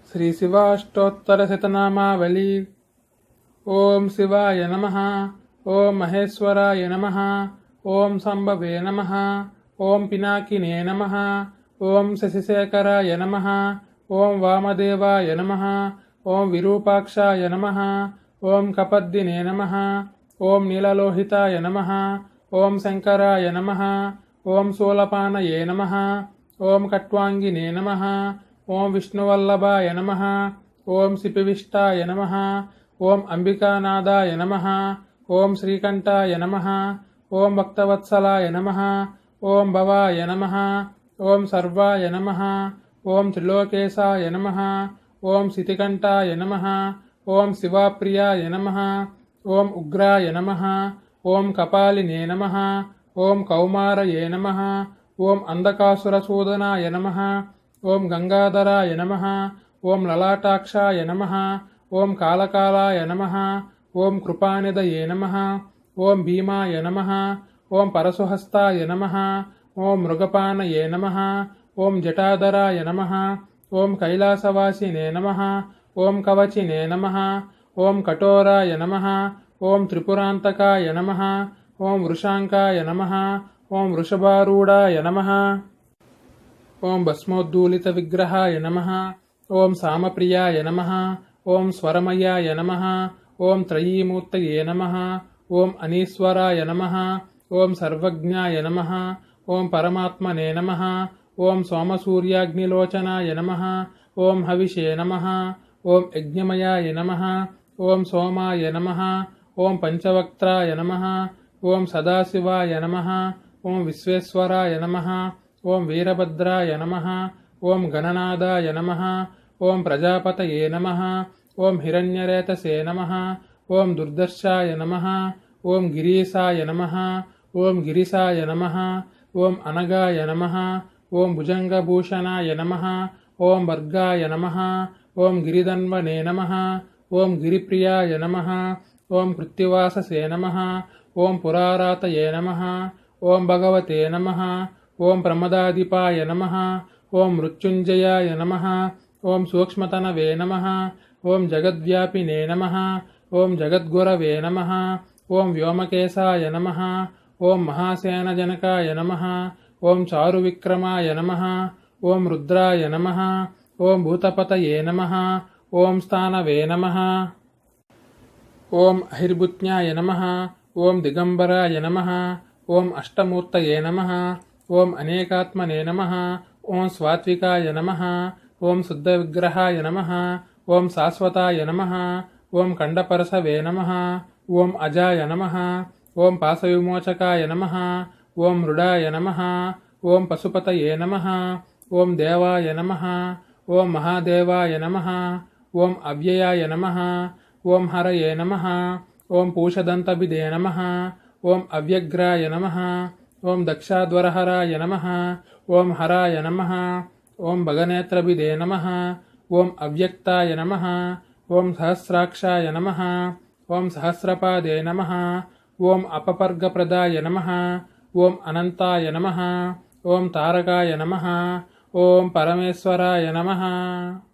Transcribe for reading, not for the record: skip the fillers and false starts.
श्री शिवाष्टोत्तरशतनामावली। ओम शिवाय नमः। ओम महेश्वराय नमः। ओम संभवे नमः। ओम पिनाकिने नमः। ओम शशिशेखराय नमः। ओम वामदेवाय नमः। ओम विरूपाक्षाय नमः। ओम कपद्दिने नमः। ओम नीललोहिताय नमः। ओम शंकराय नमः। ओम शूलपाणये नमः। ओम कट्वांगिने नमः। ओम विष्णुवल्लभाय नमः। ओम शिपिविष्टाय नमः। ओम अंबिकानादाय नमः। ओम श्रीकंठाय नमः। ओम भक्तवत्सलाय नमः। ओम भवाय नमः। ओम सर्वाय नमः। ओम त्रिलोकेशाय नमः। ओम शितिकंठाय नमः। ओम शिवाप्रियाय नमः। ओम उग्राय नमः। ओम कपालिने नमः। ओम कौमारये नमः। ओम अंधकासुरसूदनाय नमः। ओम गंगाधराय नमः। ओम ललाटाक्षाय नमः। ओम कालकालाय नमः। ओम कृपानिधये नमः। ओम भीमाय नमः। ओम परशुहस्ताय नमः। ओम मृगपानये नमः। ओम जटाधराय नमः। ओम कैलासवासिने नमः। ओम कवचिने नमः। ओम कठोराय नमः। ओम त्रिपुरांतकाय नमः। ओम वृषांकाय नमः। ओम वृषभारूढ़ाय नमः। ओम भस्मोद्धूलित विग्रहाय नमः। ओम सामप्रियाय नमः। ओम स्वरमयाय नमः। ओम त्रयीमूर्तये नमः। ओम अनीश्वराय नमः। ओम सर्वज्ञाय नमः। ओम परमात्मने नमः। ओम सोमसूर्याग्निलोचनाय नमः। ओम हविषे नमः। ओम यज्ञमयाय नमः। ओम सोमाय नमः। ओम पंचवक्त्राय नमः। ओम सदाशिवाय नमः। ओम विश्वेश्वराय नमः। ओम वीरभद्राय नमः। ओम गणनादाय नमः। ओम प्रजापतये नमः। ओम हिरण्यरेतसे नमः। ओम दुर्दर्शाय नमः। ओम गिरीशाय नमः। ओम गिरिशाय नमः। ओम अनगाय नमः। ओम भुजंगभूषणाय नमः। ओम वर्गाय नमः। ओम गिरिधन्वने नमः। ओम गिरिप्रियाय नमः। ओम कृत्तिवाससे नमः। ओम पुरारातये नमः। ओम भगवते नमः। ओम प्रमदाधिपाय नमः। ओम मृत्युंजयाय नमः। ओम सूक्ष्मतनवे नमः। ओम जगद्व्यापिने नमः। ओम जगद्गुरवे नमः। ओम व्योमकेशाय नमः। ओम महासेनजनकाय नमः। ओम चारुविक्रमाय नमः। ओम रुद्राय नमः। ओम भूतपतये नमः। ओम स्थानवे नमः। ओम अहिर्भुत्न्याय नमः। ओम दिगंबराय नमः। ओम अष्टमूर्तये नमः। ओम अनेकात्मने नमः। ओम स्वात्विकाय नमः। ओम शुद्धविग्रहाय नमः। ओम शाश्वताय नमः। ओम कंडपरसवे नमः। ओम अजाय नमः। ओम पाशविमोचकाय नमः। ओम मृडाय नमः। ओम पशुपतये नमः। ओम देवाय नमः। ओम महादेवाय नमः। ओम अव्ययाय नमः। ओम हरये नमः। ओम पूषदन्तभिदे नमः। ओम अव्यग्राय नमः। ओम दक्षाध्वरहराय नमः। ओम हराय नमः। ओम भगनेत्रभिदे नमः। ओम अव्यक्ताय नमः। ओम सहस्राक्षाय नमः। ओम सहस्रपादे नमः। ओम अपपर्गप्रदाय नमः। ओम अनंताय नमः। ओम तारकाय नमः। ओम परमेश्वराय नमः।